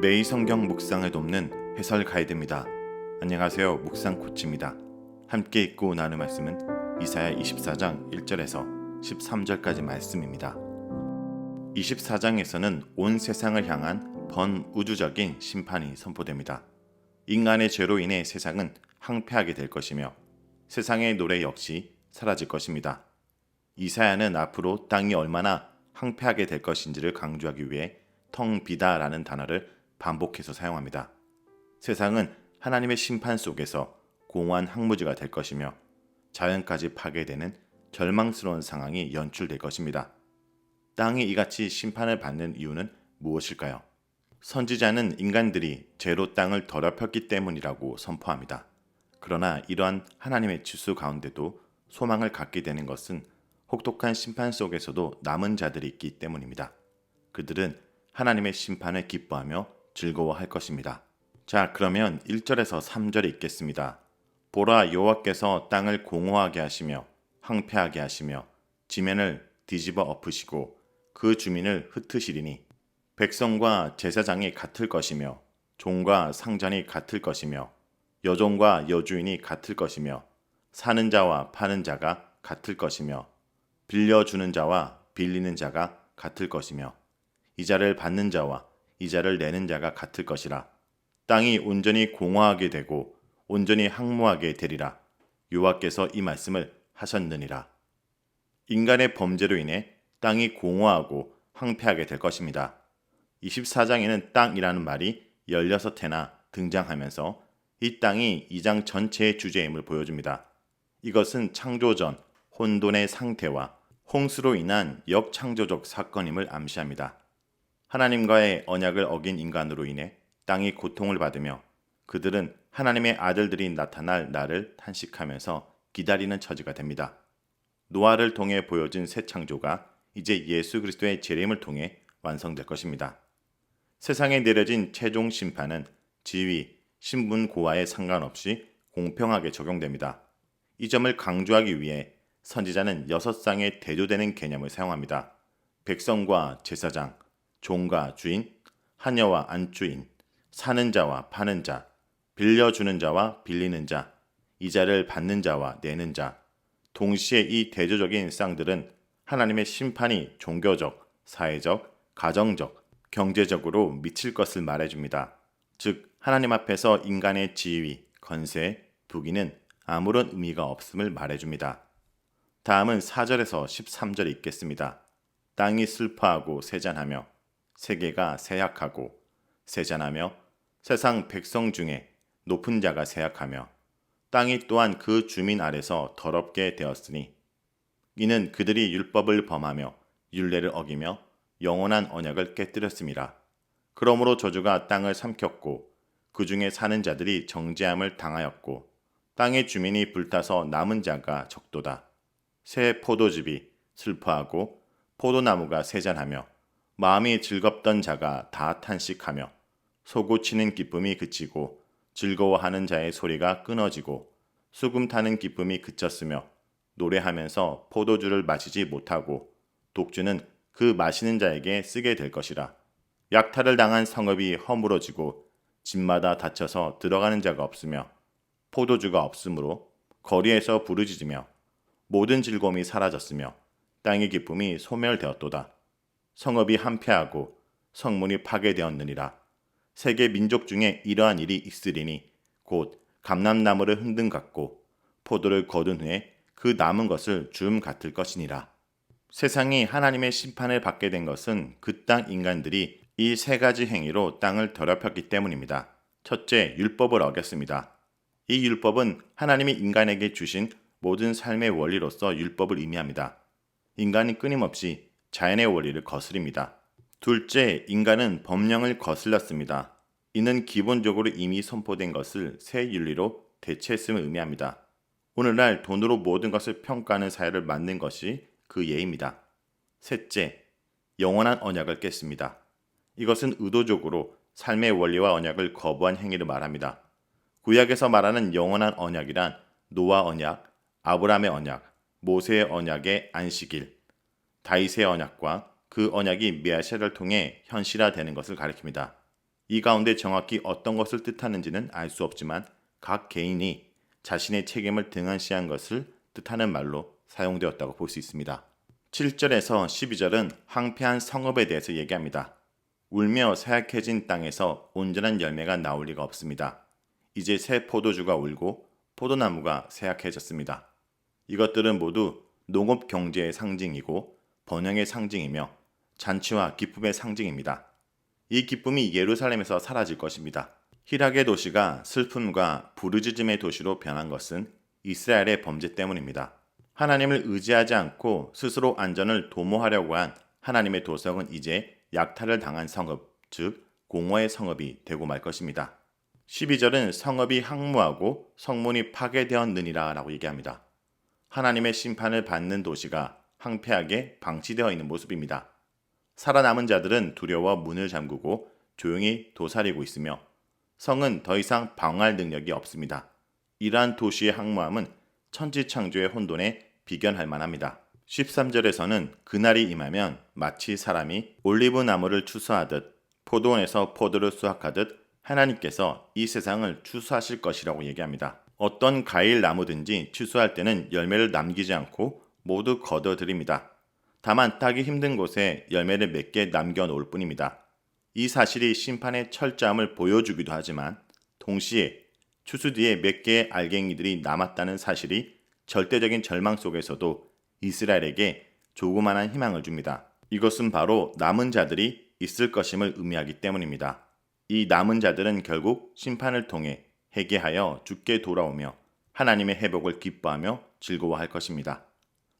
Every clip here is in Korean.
매일 성경 묵상을 돕는 해설 가이드입니다. 안녕하세요. 묵상 코치입니다. 함께 읽고 나눌 말씀은 이사야 24장 1절에서 13절까지 말씀입니다. 24장에서는 온 세상을 향한 번우주적인 심판이 선포됩니다. 인간의 죄로 인해 세상은 황폐하게 될 것이며 세상의 노래 역시 사라질 것입니다. 이사야는 앞으로 땅이 얼마나 황폐하게 될 것인지를 강조하기 위해 텅 비다라는 단어를 반복해서 사용합니다. 세상은 하나님의 심판 속에서 공허한 황무지가 될 것이며 자연까지 파괴되는 절망스러운 상황이 연출될 것입니다. 땅이 이같이 심판을 받는 이유는 무엇일까요? 선지자는 인간들이 죄로 땅을 더럽혔기 때문이라고 선포합니다. 그러나 이러한 하나님의 지수 가운데도 소망을 갖게 되는 것은 혹독한 심판 속에서도 남은 자들이 있기 때문입니다. 그들은 하나님의 심판을 기뻐하며 즐거워할 것입니다. 자, 그러면 1절에서 3절에 읽겠습니다. 보라, 여호와께서 땅을 공허하게 하시며 황폐하게 하시며 지면을 뒤집어 엎으시고 그 주민을 흩으시리니 백성과 제사장이 같을 것이며 종과 상전이 같을 것이며 여종과 여주인이 같을 것이며 사는 자와 파는 자가 같을 것이며 빌려주는 자와 빌리는 자가 같을 것이며 이자를 받는 자와 이자를 내는 자가 같을 것이라. 땅이 온전히 공허하게 되고 온전히 황무하게 되리라. 여호와께서 이 말씀을 하셨느니라. 인간의 범죄로 인해 땅이 공허하고 황폐하게 될 것입니다. 24장에는 땅이라는 말이 16회나 등장하면서 이 땅이 2장 전체의 주제임을 보여줍니다. 이것은 창조 전 혼돈의 상태와 홍수로 인한 역창조적 사건임을 암시합니다. 하나님과의 언약을 어긴 인간으로 인해 땅이 고통을 받으며 그들은 하나님의 아들들이 나타날 날을 탄식하면서 기다리는 처지가 됩니다. 노아를 통해 보여진 새 창조가 이제 예수 그리스도의 재림을 통해 완성될 것입니다. 세상에 내려진 최종 심판은 지위, 신분 고하에 상관없이 공평하게 적용됩니다. 이 점을 강조하기 위해 선지자는 6쌍의 대조되는 개념을 사용합니다. 백성과 제사장, 종과 주인, 하녀와 안주인, 사는 자와 파는 자, 빌려주는 자와 빌리는 자, 이자를 받는 자와 내는 자. 동시에 이 대조적인 쌍들은 하나님의 심판이 종교적, 사회적, 가정적, 경제적으로 미칠 것을 말해줍니다. 즉, 하나님 앞에서 인간의 지위, 건세, 부귀는 아무런 의미가 없음을 말해줍니다. 다음은 4절에서 13절 읽겠습니다. 땅이 슬퍼하고 세잔하며 세계가 세약하고 세잔하며 세상 백성 중에 높은 자가 세약하며 땅이 또한 그 주민 아래서 더럽게 되었으니 이는 그들이 율법을 범하며 율례를 어기며 영원한 언약을 깨뜨렸습니다. 그러므로 저주가 땅을 삼켰고 그 중에 사는 자들이 정죄함을 당하였고 땅의 주민이 불타서 남은 자가 적도다. 새 포도즙이 슬퍼하고 포도나무가 세잔하며 마음이 즐겁던 자가 다 탄식하며 솟구치는 기쁨이 그치고 즐거워하는 자의 소리가 끊어지고 수금 타는 기쁨이 그쳤으며 노래하면서 포도주를 마시지 못하고 독주는 그 마시는 자에게 쓰게 될 것이라. 약탈을 당한 성읍이 허물어지고 집마다 닫혀서 들어가는 자가 없으며 포도주가 없으므로 거리에서 부르짖으며 모든 즐거움이 사라졌으며 땅의 기쁨이 소멸되었도다. 성읍이 한패하고 성문이 파괴되었느니라. 세계 민족 중에 이러한 일이 있으리니 곧 감람나무를 흔든 같고 포도를 거둔 후에 그 남은 것을 줌 같을 것이니라. 세상이 하나님의 심판을 받게 된 것은 그 땅 인간들이 이 세 가지 행위로 땅을 더럽혔기 때문입니다. 첫째, 율법을 어겼습니다. 이 율법은 하나님이 인간에게 주신 모든 삶의 원리로서 율법을 의미합니다. 인간이 끊임없이 자연의 원리를 거스립니다. 둘째, 인간은 법령을 거슬렀습니다. 이는 기본적으로 이미 선포된 것을 새 윤리로 대체했음을 의미합니다. 오늘날 돈으로 모든 것을 평가하는 사회를 만든 것이 그 예입니다. 셋째, 영원한 언약을 깼습니다. 이것은 의도적으로 삶의 원리와 언약을 거부한 행위를 말합니다. 구약에서 말하는 영원한 언약이란 노아 언약, 아브라함의 언약, 모세의 언약의 안식일, 다윗의 언약과 그 언약이 메시아를 통해 현실화되는 것을 가리킵니다. 이 가운데 정확히 어떤 것을 뜻하는지는 알 수 없지만 각 개인이 자신의 책임을 등한시한 것을 뜻하는 말로 사용되었다고 볼 수 있습니다. 7절에서 12절은 황폐한 성읍에 대해서 얘기합니다. 울며 쇠약해진 땅에서 온전한 열매가 나올 리가 없습니다. 이제 새 포도주가 울고 포도나무가 쇠약해졌습니다. 이것들은 모두 농업 경제의 상징이고 번영의 상징이며 잔치와 기쁨의 상징입니다. 이 기쁨이 예루살렘에서 사라질 것입니다. 희락의 도시가 슬픔과 부르짖음의 도시로 변한 것은 이스라엘의 범죄 때문입니다. 하나님을 의지하지 않고 스스로 안전을 도모하려고 한 하나님의 도성은 이제 약탈을 당한 성읍, 즉 공허의 성읍이 되고 말 것입니다. 12절은 성읍이 항무하고 성문이 파괴되었느니라 라고 얘기합니다. 하나님의 심판을 받는 도시가 황폐하게 방치되어 있는 모습입니다. 살아남은 자들은 두려워 문을 잠그고 조용히 도사리고 있으며 성은 더 이상 방어할 능력이 없습니다. 이러한 도시의 항무함은 천지창조의 혼돈에 비견할 만합니다. 13절에서는 그날이 임하면 마치 사람이 올리브 나무를 추수하듯 포도원에서 포도를 수확하듯 하나님께서 이 세상을 추수하실 것이라고 얘기합니다. 어떤 과일 나무든지 추수할 때는 열매를 남기지 않고 모두 거둬들입니다. 다만 따기 힘든 곳에 열매를 몇 개 남겨놓을 뿐입니다. 이 사실이 심판의 철저함을 보여주기도 하지만 동시에 추수 뒤에 몇 개의 알갱이들이 남았다는 사실이 절대적인 절망 속에서도 이스라엘에게 조그마한 희망을 줍니다. 이것은 바로 남은 자들이 있을 것임을 의미하기 때문입니다. 이 남은 자들은 결국 심판을 통해 회개하여 주께 돌아오며 하나님의 회복을 기뻐하며 즐거워할 것입니다.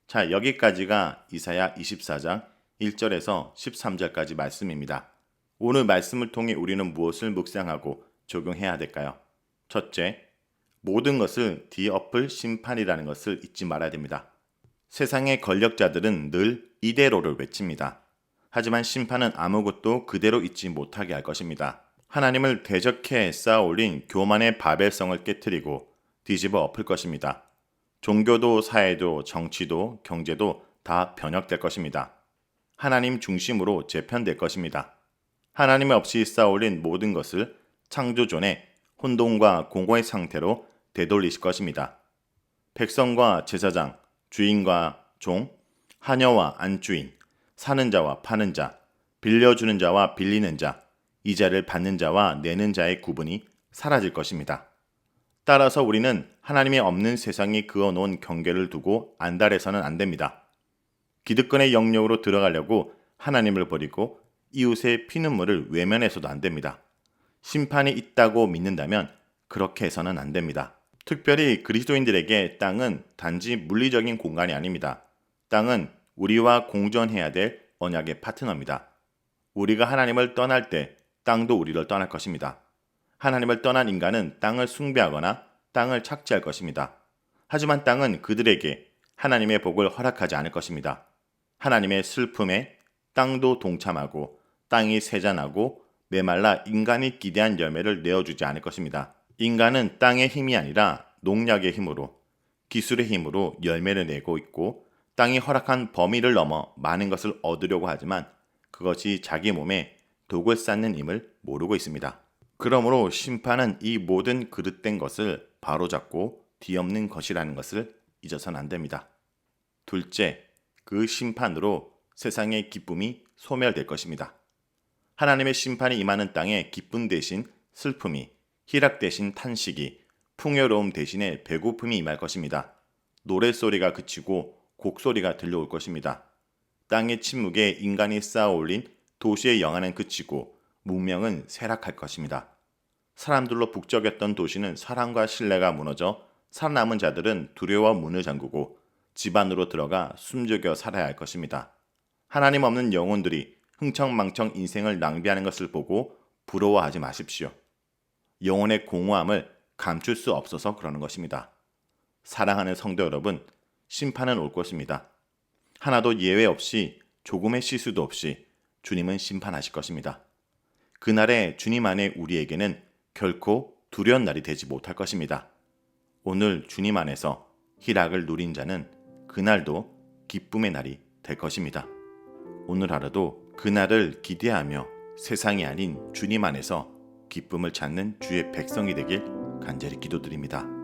자, 여기까지가 이사야 24장 1절에서 13절까지 말씀입니다. 오늘 말씀을 통해 우리는 무엇을 묵상하고 적용해야 될까요? 첫째, 모든 것을 뒤엎을 심판이라는 것을 잊지 말아야 됩니다. 세상의 권력자들은 늘 이대로를 외칩니다. 하지만 심판은 아무것도 그대로 있지 못하게 할 것입니다. 하나님을 대적해 쌓아올린 교만의 바벨성을 깨트리고 뒤집어 엎을 것입니다. 종교도 사회도 정치도 경제도 다 변혁될 것입니다. 하나님 중심으로 재편될 것입니다. 하나님 없이 쌓아올린 모든 것을 창조존의 혼돈과 공고의 상태로 되돌리실 것입니다. 백성과 제사장, 주인과 종, 하녀와 안주인, 사는 자와 파는 자, 빌려주는 자와 빌리는 자, 이자를 받는 자와 내는 자의 구분이 사라질 것입니다. 따라서 우리는 하나님이 없는 세상이 그어놓은 경계를 두고 안달해서는 안 됩니다. 기득권의 영역으로 들어가려고 하나님을 버리고 이웃의 피눈물을 외면해서도 안 됩니다. 심판이 있다고 믿는다면 그렇게 해서는 안 됩니다. 특별히 그리스도인들에게 땅은 단지 물리적인 공간이 아닙니다. 땅은 우리와 공존해야 될 언약의 파트너입니다. 우리가 하나님을 떠날 때 땅도 우리를 떠날 것입니다. 하나님을 떠난 인간은 땅을 숭배하거나 땅을 착취할 것입니다. 하지만 땅은 그들에게 하나님의 복을 허락하지 않을 것입니다. 하나님의 슬픔에 땅도 동참하고 땅이 세잔하고 메말라 인간이 기대한 열매를 내어주지 않을 것입니다. 인간은 땅의 힘이 아니라 농약의 힘으로, 기술의 힘으로 열매를 내고 있고 땅이 허락한 범위를 넘어 많은 것을 얻으려고 하지만 그것이 자기 몸에 독을 쌓는 힘을 모르고 있습니다. 그러므로 심판은 이 모든 그릇된 것을 바로잡고 뒤엎는 것이라는 것을 잊어서는 안 됩니다. 둘째, 그 심판으로 세상의 기쁨이 소멸될 것입니다. 하나님의 심판이 임하는 땅에 기쁨 대신 슬픔이, 희락 대신 탄식이, 풍요로움 대신에 배고픔이 임할 것입니다. 노랫소리가 그치고 곡소리가 들려올 것입니다. 땅의 침묵에 인간이 쌓아올린 도시의 영화는 그치고 문명은 쇠락할 것입니다. 사람들로 북적였던 도시는 사랑과 신뢰가 무너져 살아남은 자들은 두려워 문을 잠그고 집 안으로 들어가 숨죽여 살아야 할 것입니다. 하나님 없는 영혼들이 흥청망청 인생을 낭비하는 것을 보고 부러워하지 마십시오. 영혼의 공허함을 감출 수 없어서 그러는 것입니다. 사랑하는 성도 여러분, 심판은 올 것입니다. 하나도 예외 없이 조금의 실수도 없이 주님은 심판하실 것입니다. 그날에 주님 안에 우리에게는 결코 두려운 날이 되지 못할 것입니다. 오늘 주님 안에서 희락을 누린 자는 그날도 기쁨의 날이 될 것입니다. 오늘 하루도 그날을 기대하며 세상이 아닌 주님 안에서 기쁨을 찾는 주의 백성이 되길 간절히 기도드립니다.